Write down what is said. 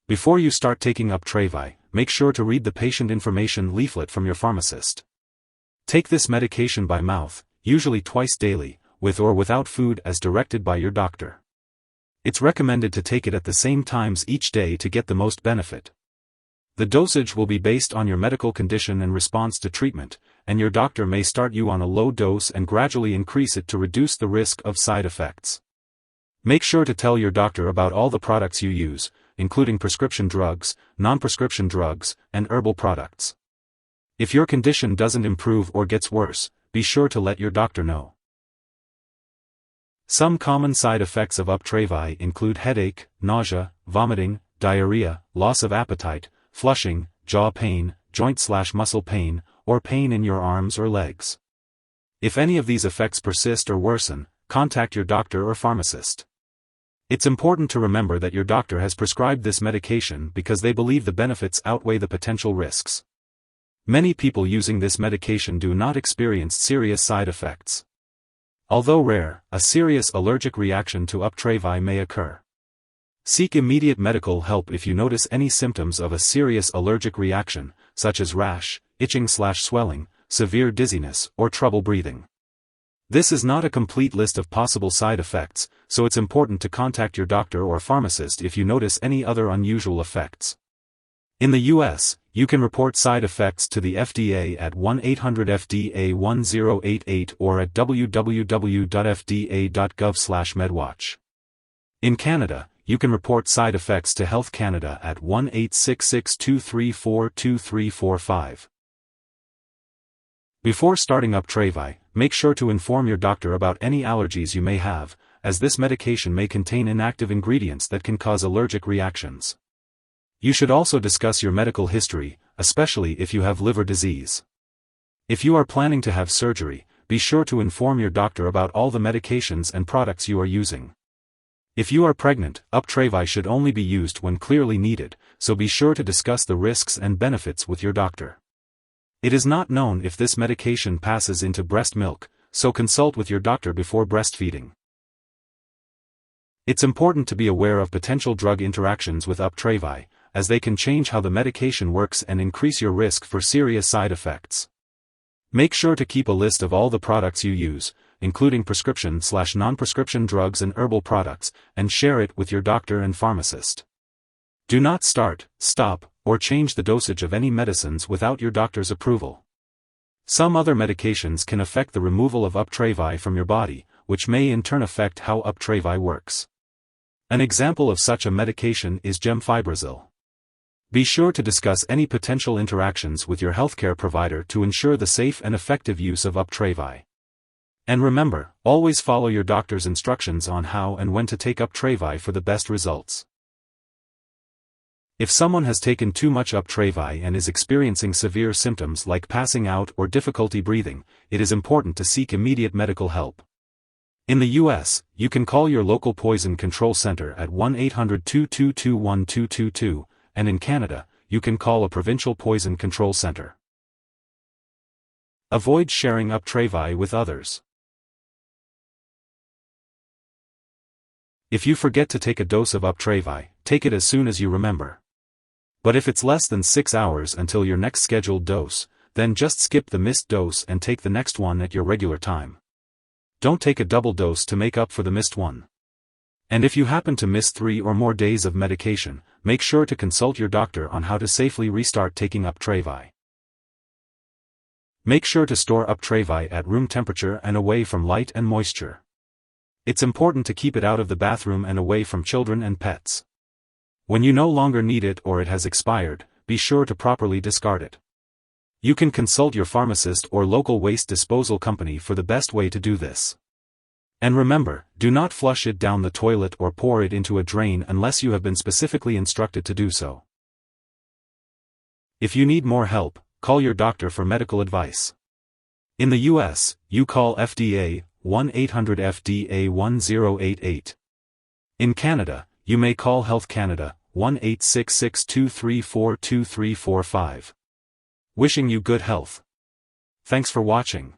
Before you start taking Uptravi, make sure to read the Patient Information Leaflet from your pharmacist. Take this medication by mouth, usually twice daily, with or without food as directed by your doctor. It's recommended to take it at the same times each day to get the most benefit. The dosage will be based on your medical condition and response to treatment, and your doctor may start you on a low dose and gradually increase it to reduce the risk of side effects. Make sure to tell your doctor about all the products you use, including prescription drugs, non-prescription drugs, and herbal products. If your condition doesn't improve or gets worse, be sure to let your doctor know. Some common side effects of Uptravi include headache, nausea, vomiting, diarrhea, loss of appetite, flushing, jaw pain, joint/muscle pain, or pain in your arms or legs. If any of these effects persist or worsen, contact your doctor or pharmacist. It's important to remember that your doctor has prescribed this medication because they believe the benefits outweigh the potential risks. Many people using this medication do not experience serious side effects. Although rare, a serious allergic reaction to Uptravi may occur. Seek immediate medical help if you notice any symptoms of a serious allergic reaction, such as rash, itching/swelling, severe dizziness, or trouble breathing. This is not a complete list of possible side effects, so it's important to contact your doctor or pharmacist if you notice any other unusual effects. In the US, you can report side effects to the FDA at 1-800-FDA-1088 or at www.fda.gov/medwatch. In Canada, you can report side effects to Health Canada at 1-866-234-2345. Before starting Uptravi, make sure to inform your doctor about any allergies you may have, as this medication may contain inactive ingredients that can cause allergic reactions. You should also discuss your medical history, especially if you have liver disease. If you are planning to have surgery, be sure to inform your doctor about all the medications and products you are using. If you are pregnant, Uptravi should only be used when clearly needed, so be sure to discuss the risks and benefits with your doctor. It is not known if this medication passes into breast milk, so consult with your doctor before breastfeeding. It's important to be aware of potential drug interactions with Uptravi, as they can change how the medication works and increase your risk for serious side effects. Make sure to keep a list of all the products you use, including prescription/non-prescription drugs and herbal products, and share it with your doctor and pharmacist. Do not start, stop, or change the dosage of any medicines without your doctor's approval. Some other medications can affect the removal of Uptravi from your body, which may in turn affect how Uptravi works. An example of such a medication is gemfibrozil. Be sure to discuss any potential interactions with your healthcare provider to ensure the safe and effective use of Uptravi. And remember, always follow your doctor's instructions on how and when to take Uptravi for the best results. If someone has taken too much Uptravi and is experiencing severe symptoms like passing out or difficulty breathing, it is important to seek immediate medical help. In the US, you can call your local poison control center at 1-800-222-1222, and in Canada, you can call a provincial poison control center. Avoid sharing Uptravi with others. If you forget to take a dose of Uptravi, take it as soon as you remember. But if it's less than 6 hours until your next scheduled dose, then just skip the missed dose and take the next one at your regular time. Don't take a double dose to make up for the missed one. And if you happen to miss 3 or more days of medication, make sure to consult your doctor on how to safely restart taking Uptravi. Make sure to store Uptravi at room temperature and away from light and moisture. It's important to keep it out of the bathroom and away from children and pets. When you no longer need it or it has expired, be sure to properly discard it. You can consult your pharmacist or local waste disposal company for the best way to do this. And remember, do not flush it down the toilet or pour it into a drain unless you have been specifically instructed to do so. If you need more help, call your doctor for medical advice. In the US, you call FDA, 1-800-FDA-1088. In Canada, you may call Health Canada, 1-866-234-2345. Wishing you good health. Thanks for watching.